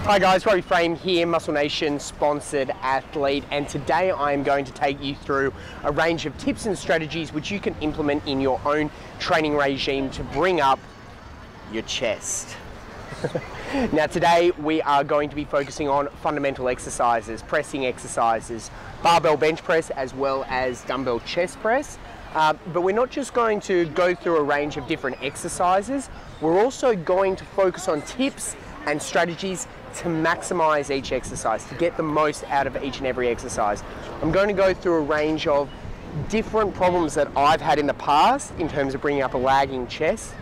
Hi guys, Robbie Frame here, Muscle Nation sponsored athlete, and today I am going to take you through a range of tips and strategies which you can implement in your own training regime to bring up your chest. Now today we are going to be focusing on fundamental exercises, pressing exercises, barbell bench press as well as dumbbell chest press. But we're not just going to go through a range of different exercises, we're also going to focus on tips and strategies to maximize each exercise, to get the most out of each and every exercise. I'm going to go through a range of different problems that I've had in the past in terms of bringing up a lagging chest,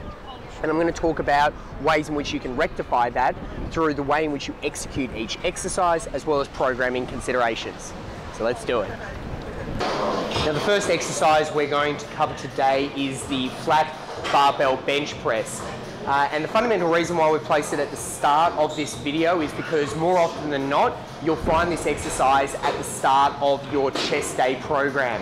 and I'm going to talk about ways in which you can rectify that through the way in which you execute each exercise as well as programming considerations. So let's do it. Now the first exercise we're going to cover today is the flat barbell bench press. And the fundamental reason why we placed it at the start of this video is because more often than not, you'll find this exercise at the start of your chest day program.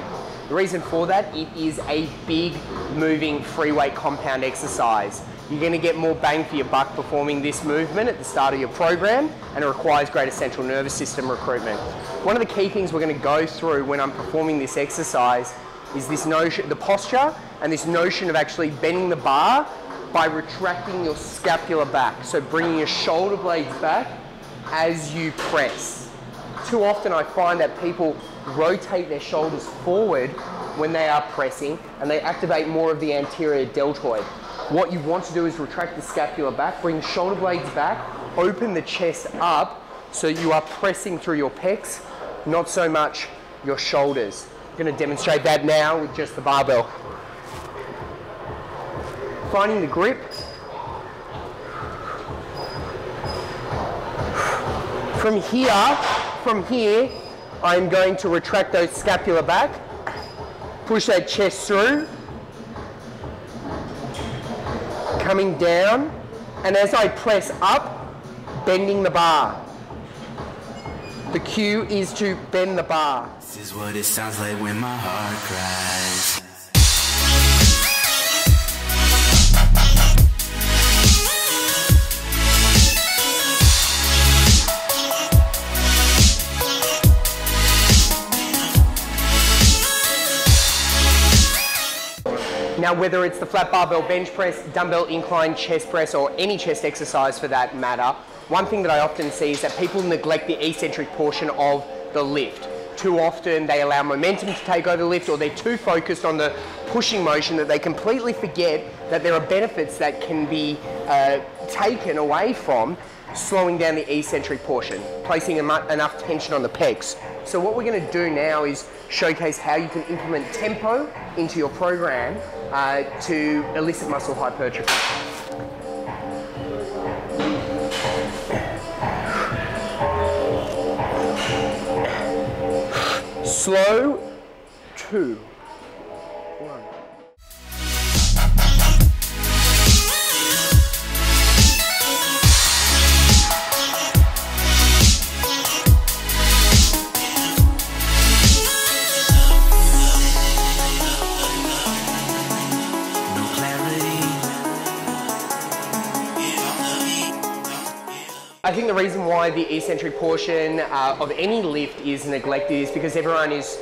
The reason for that, it is a big moving free weight compound exercise. You're going to get more bang for your buck performing this movement at the start of your program, and it requires greater central nervous system recruitment. One of the key things we're going to go through when I'm performing this exercise is this notion, the posture, and this notion of actually bending the bar by retracting your scapula back. So bringing your shoulder blades back as you press. Too often I find that people rotate their shoulders forward when they are pressing and they activate more of the anterior deltoid. What you want to do is retract the scapula back, bring the shoulder blades back, open the chest up so you are pressing through your pecs, not so much your shoulders. I'm going to demonstrate that now with just the barbell. Finding the grip. From here, I'm going to retract those scapula back, push that chest through, coming down, and as I press up, bending the bar. The cue is to bend the bar. This is what it sounds like when my heart cries. Now, whether it's the flat barbell bench press, dumbbell incline chest press, or any chest exercise for that matter, one thing that I often see is that people neglect the eccentric portion of the lift. Too often they allow momentum to take over the lift, or they're too focused on the pushing motion that they completely forget that there are benefits that can be taken away from slowing down the eccentric portion, placing enough tension on the pecs. So what we're going to do now is showcase how you can implement tempo into your program to elicit muscle hypertrophy. Slow, 2, 1. I think the reason why the eccentric portion of any lift is neglected is because everyone is,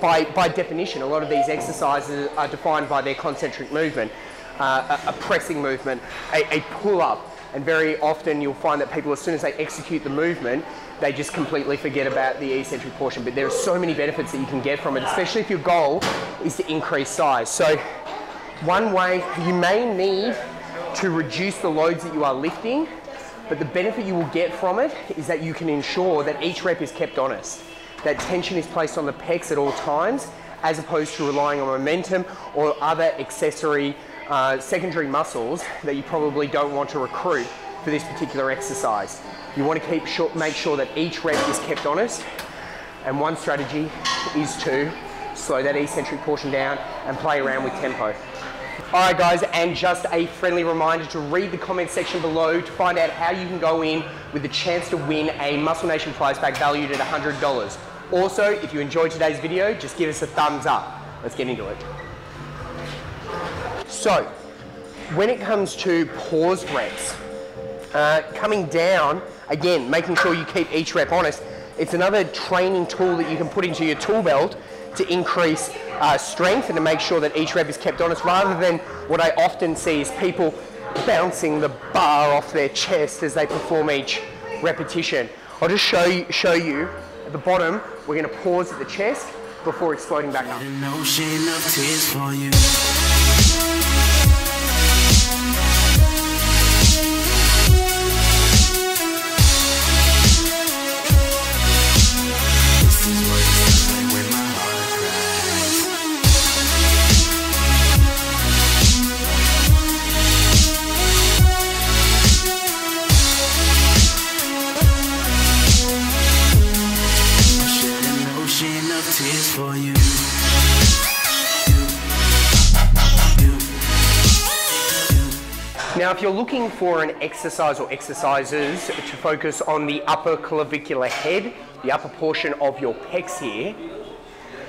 by definition, a lot of these exercises are defined by their concentric movement, a pressing movement, a pull-up, and very often you'll find that people, as soon as they execute the movement, they just completely forget about the eccentric portion. But there are so many benefits that you can get from it, especially if your goal is to increase size. So one way you may need to reduce the loads that you are lifting, but the benefit you will get from it is that you can ensure that each rep is kept honest, that tension is placed on the pecs at all times, as opposed to relying on momentum or other accessory secondary muscles that you probably don't want to recruit for this particular exercise. You want to make sure that each rep is kept honest, and one strategy is to slow that eccentric portion down and play around with tempo. Alright guys, and just a friendly reminder to read the comment section below to find out how you can go in with the chance to win a Muscle Nation prize pack valued at $100. Also, if you enjoyed today's video, just give us a thumbs up. Let's get into it. So, when it comes to paused reps, coming down, Again, making sure you keep each rep honest. It's another training tool that you can put into your tool belt to increase strength and to make sure that each rep is kept honest, rather than what I often see is people bouncing the bar off their chest as they perform each repetition. I'll just show you at the bottom. We're going to pause at the chest before exploding back up. An ocean of tears for you. For you. Now, if you're looking for an exercise or exercises to focus on the upper clavicular head, the upper portion of your pecs here,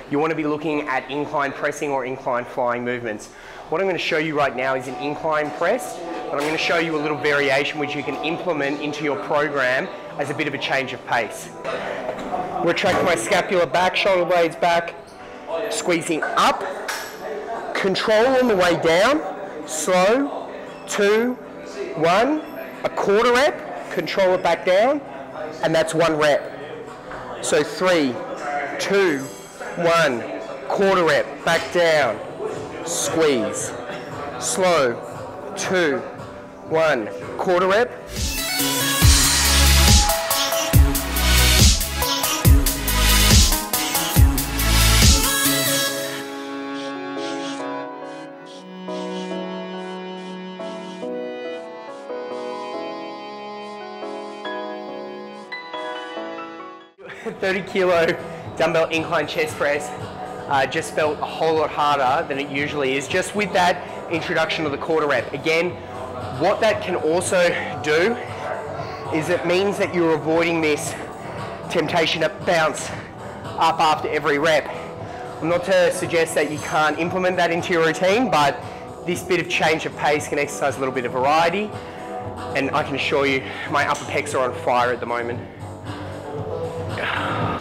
you want to be looking at incline pressing or incline flying movements. What I'm going to show you right now is an incline press, but I'm going to show you a little variation which you can implement into your program as a bit of a change of pace. Retract my scapula back, shoulder blades back, squeezing up, control on the way down, slow, 2, 1, a quarter rep, control it back down, and that's 1 rep. So 3, 2, 1, quarter rep, back down, squeeze, slow, 2, 1, quarter rep. $30 kilo dumbbell incline chest press just felt a whole lot harder than it usually is, just with that introduction of the quarter rep. Again, what that can also do is it means that you're avoiding this temptation to bounce up after every rep. I'm not to suggest that you can't implement that into your routine, but this bit of change of pace can exercise a little bit of variety, and I can assure you my upper pecs are on fire at the moment.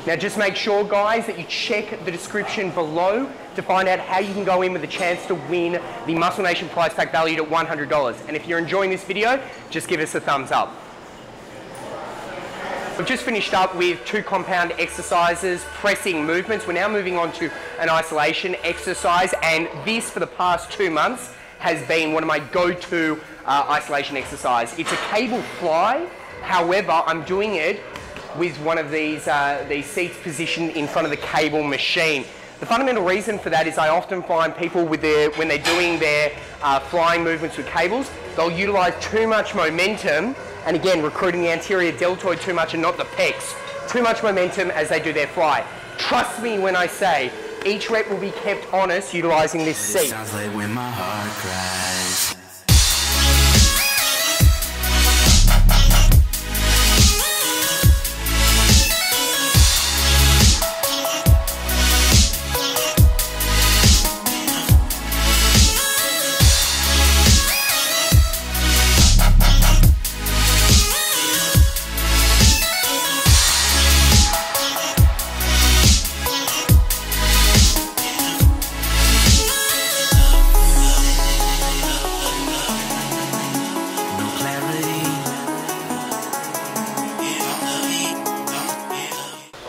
Now just make sure, guys, that you check the description below to find out how you can go in with a chance to win the Muscle Nation prize pack valued at $100. And if you're enjoying this video, just give us a thumbs up. We've just finished up with 2 compound exercises, pressing movements. We're now moving on to an isolation exercise, and this for the past 2 months has been one of my go-to isolation exercise. It's a cable fly, however, I'm doing it with one of these seats positioned in front of the cable machine. The fundamental reason for that is I often find people when they're doing their flying movements with cables, they'll utilize too much momentum, and again, recruiting the anterior deltoid too much and not the pecs. Too much momentum as they do their fly. Trust me when I say, each rep will be kept honest utilizing this seat. It sounds like when my heart cries.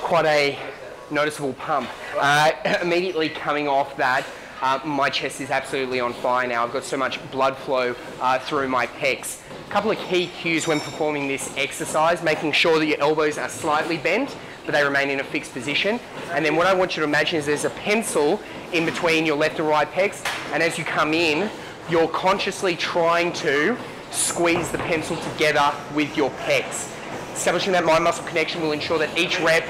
Quite a noticeable pump. Immediately coming off that, my chest is absolutely on fire now. I've got so much blood flow through my pecs. A couple of key cues when performing this exercise: making sure that your elbows are slightly bent, but they remain in a fixed position. And then what I want you to imagine is there's a pencil in between your left and right pecs, and as you come in, you're consciously trying to squeeze the pencil together with your pecs. Establishing that mind-muscle connection will ensure that each rep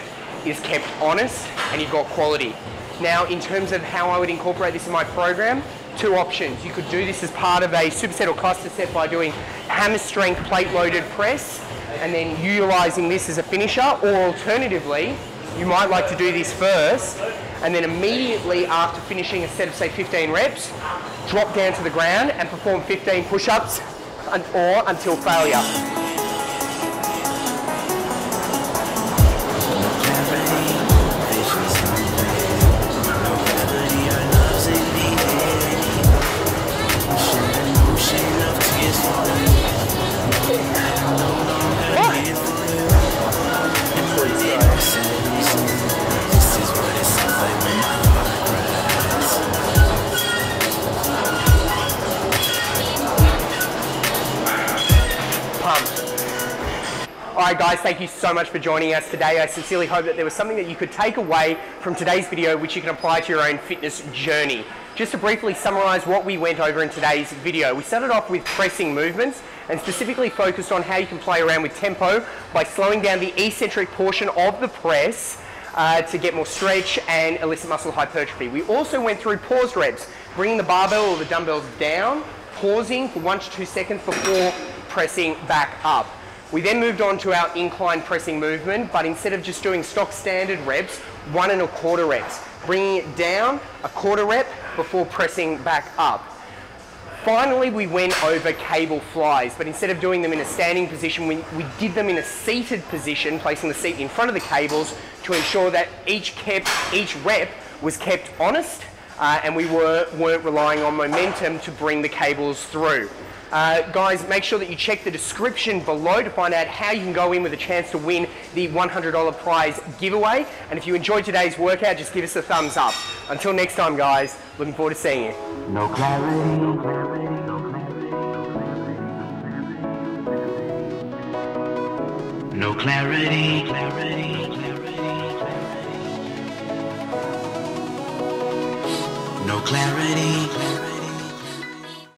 is kept honest and you've got quality. Now, in terms of how I would incorporate this in my program, 2 options. You could do this as part of a superset or cluster set by doing hammer strength plate loaded press and then utilizing this as a finisher, or alternatively, you might like to do this first and then immediately after finishing a set of say 15 reps, drop down to the ground and perform 15 push-ups or until failure. Guys, thank you so much for joining us today. I sincerely hope that there was something that you could take away from today's video which you can apply to your own fitness journey. Just to briefly summarize what we went over in today's video, we started off with pressing movements and specifically focused on how you can play around with tempo by slowing down the eccentric portion of the press to get more stretch and elicit muscle hypertrophy. We also went through paused reps, bringing the barbell or the dumbbells down, pausing for 1 to 2 seconds before pressing back up. We then moved on to our incline pressing movement, but instead of just doing stock standard reps, 1 1/4 reps, bringing it down 1/4 rep before pressing back up. Finally, we went over cable flies, but instead of doing them in a standing position, we did them in a seated position, placing the seat in front of the cables to ensure that each rep was kept honest and we weren't relying on momentum to bring the cables through. Guys, make sure that you check the description below to find out how you can go in with a chance to win the $100 prize giveaway. And if you enjoyed today's workout, just give us a thumbs up. Until next time, guys, looking forward to seeing you. No clarity. No clarity. No clarity.